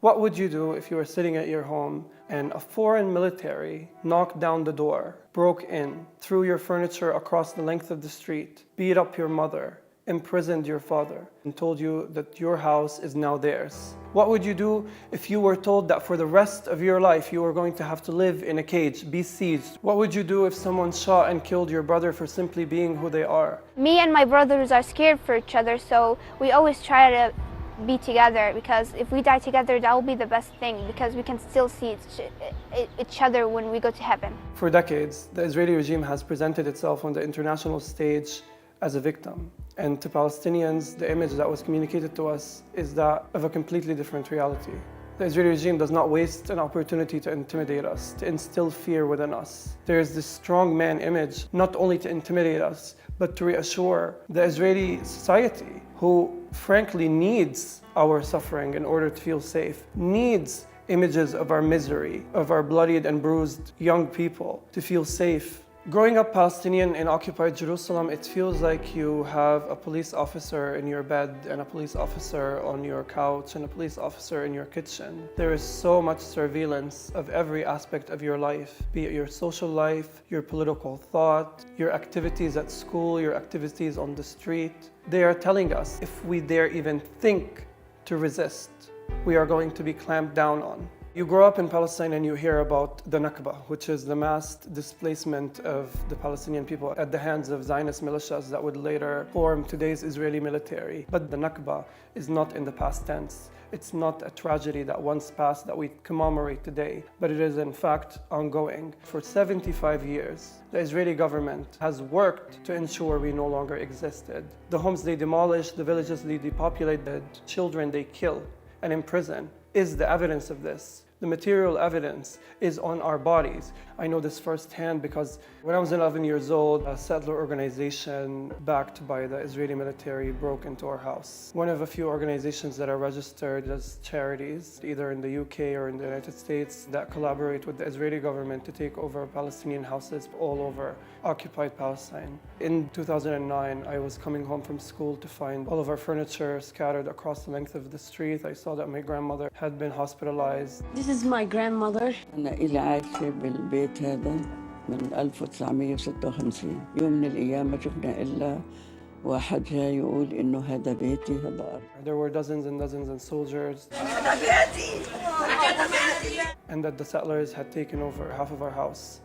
What would you do if you were sitting at your home and a foreign military knocked down the door, broke in, threw your furniture across the length of the street, beat up your mother, imprisoned your father, and told you that your house is now theirs? What would you do if you were told that for the rest of your life you were going to have to live in a cage, be sieged? What would you do if someone shot and killed your brother for simply being who they are? Me and my brothers are scared for each other, so we always try to be together, because if we die together, that will be the best thing, because we can still see each other when we go to heaven. For decades, the Israeli regime has presented itself on the international stage as a victim. And to Palestinians, the image that was communicated to us is that of a completely different reality. The Israeli regime does not waste an opportunity to intimidate us, to instill fear within us. There is this strong man image, not only to intimidate us, but to reassure the Israeli society, who frankly needs our suffering in order to feel safe, needs images of our misery, of our bloodied and bruised young people to feel safe. Growing up Palestinian in occupied Jerusalem, it feels like you have a police officer in your bed and a police officer on your couch and a police officer in your kitchen. There is so much surveillance of every aspect of your life, be it your social life, your political thought, your activities at school, your activities on the street. They are telling us if we dare even think to resist, we are going to be clamped down on. You grow up in Palestine and you hear about the Nakba, which is the mass displacement of the Palestinian people at the hands of Zionist militias that would later form today's Israeli military. But the Nakba is not in the past tense. It's not a tragedy that once passed that we commemorate today, but it is in fact ongoing. For 75 years, the Israeli government has worked to ensure we no longer existed. The homes they demolish, the villages they depopulate, the children they kill and imprison is the evidence of this. The material evidence is on our bodies. I know this firsthand because when I was 11 years old, a settler organization backed by the Israeli military broke into our house. One of a few organizations that are registered as charities, either in the UK or in the United States, that collaborate with the Israeli government to take over Palestinian houses all over occupied Palestine. In 2009, I was coming home from school to find all of our furniture scattered across the length of the street. I saw that my grandmother had been hospitalized. This is my grandmother. أنا إلي عايشة بالبيت هذا من 1956. يوم من الأيام ما شفنا إلا واحد جاي يقول إنه هذا بيتي هذا أرض. There were dozens and dozens of soldiers. And that the settlers had taken over half of our house.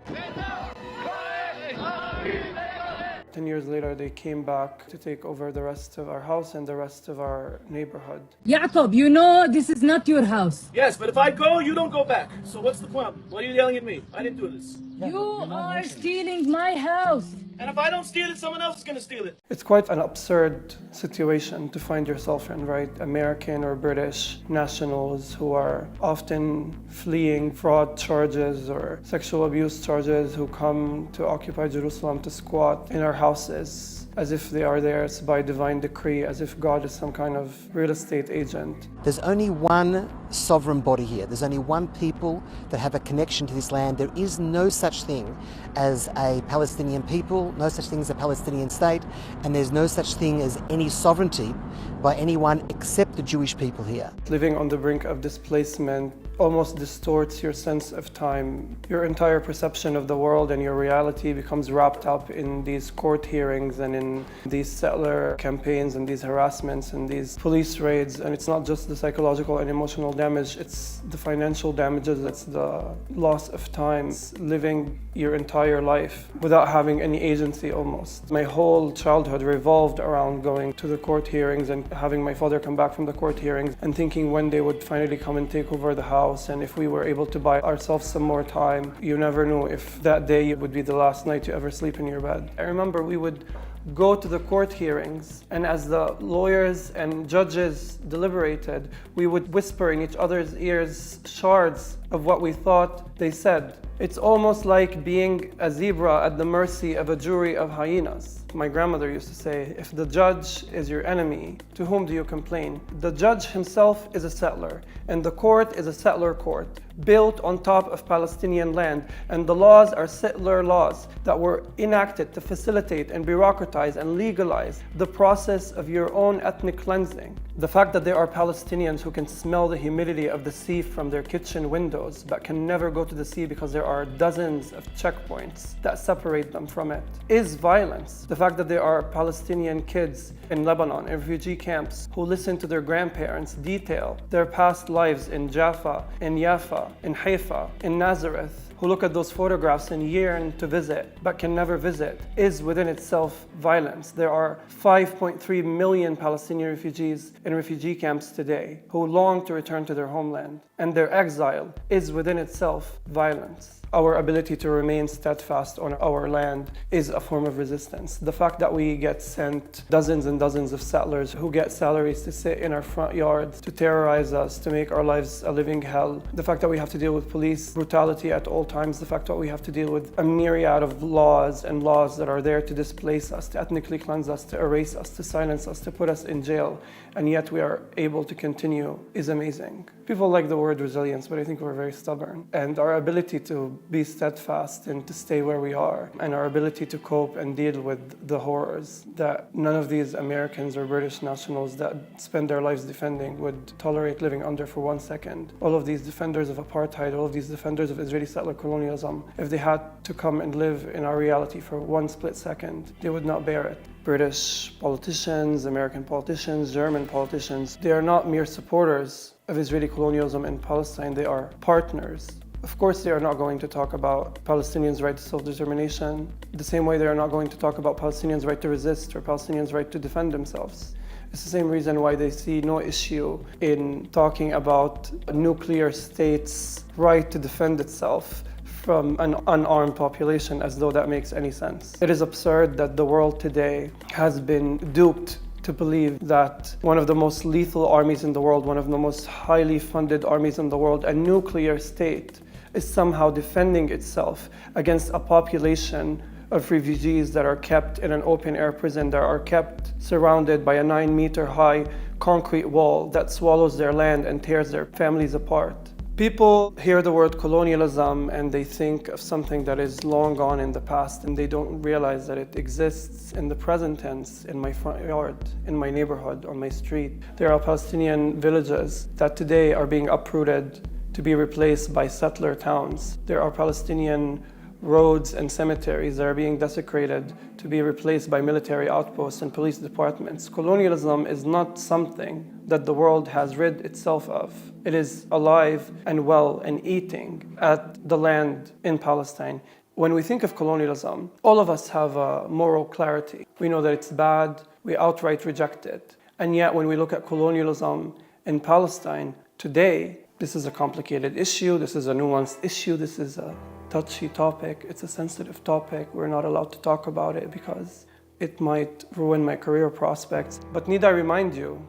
10 years later, they came back to take over the rest of our house and the rest of our neighborhood. Yaqub, you know this is not your house. Yes, but if I go, you don't go back. So what's the problem? Why are you yelling at me? I didn't do this. You are stealing my house. And if I don't steal it, someone else is going to steal it. It's quite an absurd situation to find yourself in, right? American or British nationals who are often fleeing fraud charges or sexual abuse charges who come to occupy Jerusalem to squat in our houses as if they are theirs by divine decree, as if God is some kind of real estate agent. There's only one sovereign body here. There's only one people that have a connection to this land. There is no such thing as a Palestinian people, no such thing as a Palestinian state, and there's no such thing as any sovereignty by anyone except the Jewish people here. Living on the brink of displacement almost distorts your sense of time. Your entire perception of the world and your reality becomes wrapped up in these court hearings and in these settler campaigns and these harassments and these police raids. And it's not just the psychological and emotional damage, it's the financial damages, it's the loss of time, it's living your entire life without having any agency almost. My whole childhood revolved around going to the court hearings and having my father come back from the court hearings and thinking when they would finally come and take over the house. And if we were able to buy ourselves some more time, you never knew if that day would be the last night you ever sleep in your bed. I remember we would go to the court hearings, and as the lawyers and judges deliberated, we would whisper in each other's ears shards of what we thought they said. It's almost like being a zebra at the mercy of a jury of hyenas. My grandmother used to say, if the judge is your enemy, to whom do you complain? The judge himself is a settler, and the court is a settler court, built on top of Palestinian land, and the laws are settler laws that were enacted to facilitate and bureaucratize and legalize the process of your own ethnic cleansing. The fact that there are Palestinians who can smell the humidity of the sea from their kitchen windows but can never go to the sea because there are dozens of checkpoints that separate them from it is violence. The fact that there are Palestinian kids in Lebanon, in refugee camps, who listen to their grandparents detail their past lives in Jaffa, in Yafa, in Haifa, in Nazareth, who look at those photographs and yearn to visit but can never visit, is within itself violence. There are 5.3 million Palestinian refugees in refugee camps today who long to return to their homeland, and their exile is within itself violence. Our ability to remain steadfast on our land is a form of resistance. The fact that we get sent dozens and dozens of settlers who get salaries to sit in our front yards, to terrorize us, to make our lives a living hell. The fact that we have to deal with police brutality at all times. The fact that we have to deal with a myriad of laws and laws that are there to displace us, to ethnically cleanse us, to erase us, to silence us, to put us in jail, and yet we are able to continue is amazing. People like the word resilience, but I think we're very stubborn. And our ability to be steadfast and to stay where we are, and our ability to cope and deal with the horrors that none of these Americans or British nationals that spend their lives defending would tolerate living under for 1 second. All of these defenders of apartheid, all of these defenders of Israeli settler colonialism, if they had to come and live in our reality for 1 split second, they would not bear it. British politicians, American politicians, German politicians, they are not mere supporters of Israeli colonialism in Palestine, they are partners. Of course, they are not going to talk about Palestinians' right to self-determination, the same way they are not going to talk about Palestinians' right to resist or Palestinians' right to defend themselves. It's the same reason why they see no issue in talking about a nuclear state's right to defend itself from an unarmed population, as though that makes any sense. It is absurd that the world today has been duped to believe that one of the most lethal armies in the world, one of the most highly funded armies in the world, a nuclear state, is somehow defending itself against a population of refugees that are kept in an open-air prison, that are kept surrounded by a 9-meter-high concrete wall that swallows their land and tears their families apart. People hear the word colonialism and they think of something that is long gone in the past, and they don't realize that it exists in the present tense, in my front yard, in my neighborhood, on my street. There are Palestinian villages that today are being uprooted to be replaced by settler towns. There are Palestinian roads and cemeteries that are being desecrated to be replaced by military outposts and police departments. Colonialism is not something that the world has rid itself of. It is alive and well and eating at the land in Palestine. When we think of colonialism, all of us have a moral clarity. We know that it's bad, we outright reject it. And yet when we look at colonialism in Palestine today, this is a complicated issue, this is a nuanced issue, this is a touchy topic, it's a sensitive topic. We're not allowed to talk about it because it might ruin my career prospects. But need I remind you,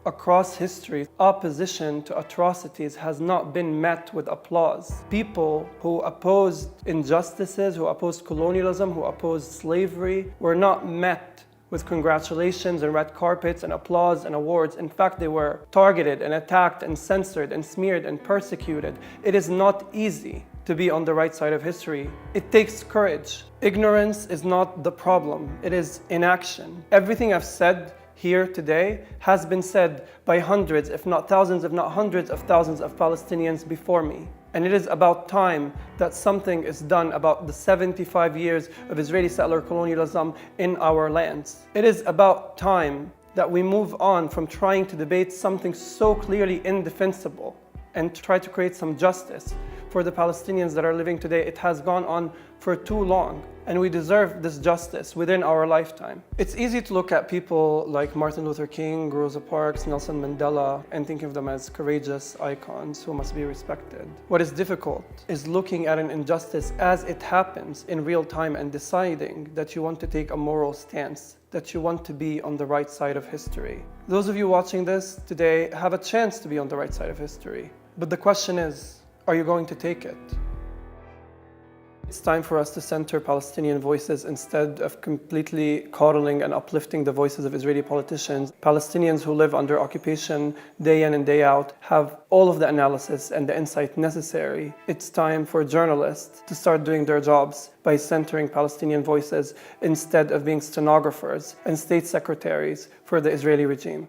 across history, opposition to atrocities has not been met with applause. People who opposed injustices, who opposed colonialism, who opposed slavery, were not met with congratulations and red carpets and applause and awards. In fact, they were targeted and attacked and censored and smeared and persecuted. It is not easy to be on the right side of history. It takes courage. Ignorance is not the problem, it is inaction. Everything I've said here today has been said by hundreds, if not thousands, if not hundreds of thousands of Palestinians before me. And it is about time that something is done about the 75 years of Israeli settler colonialism in our lands. It is about time that we move on from trying to debate something so clearly indefensible and try to create some justice for the Palestinians that are living today. It has gone on for too long, and we deserve this justice within our lifetime. It's easy to look at people like Martin Luther King, Rosa Parks, Nelson Mandela, and think of them as courageous icons who must be respected. What is difficult is looking at an injustice as it happens in real time and deciding that you want to take a moral stance, that you want to be on the right side of history. Those of you watching this today have a chance to be on the right side of history. But the question is, are you going to take it? It's time for us to center Palestinian voices instead of completely coddling and uplifting the voices of Israeli politicians. Palestinians who live under occupation day in and day out have all of the analysis and the insight necessary. It's time for journalists to start doing their jobs by centering Palestinian voices instead of being stenographers and state secretaries for the Israeli regime.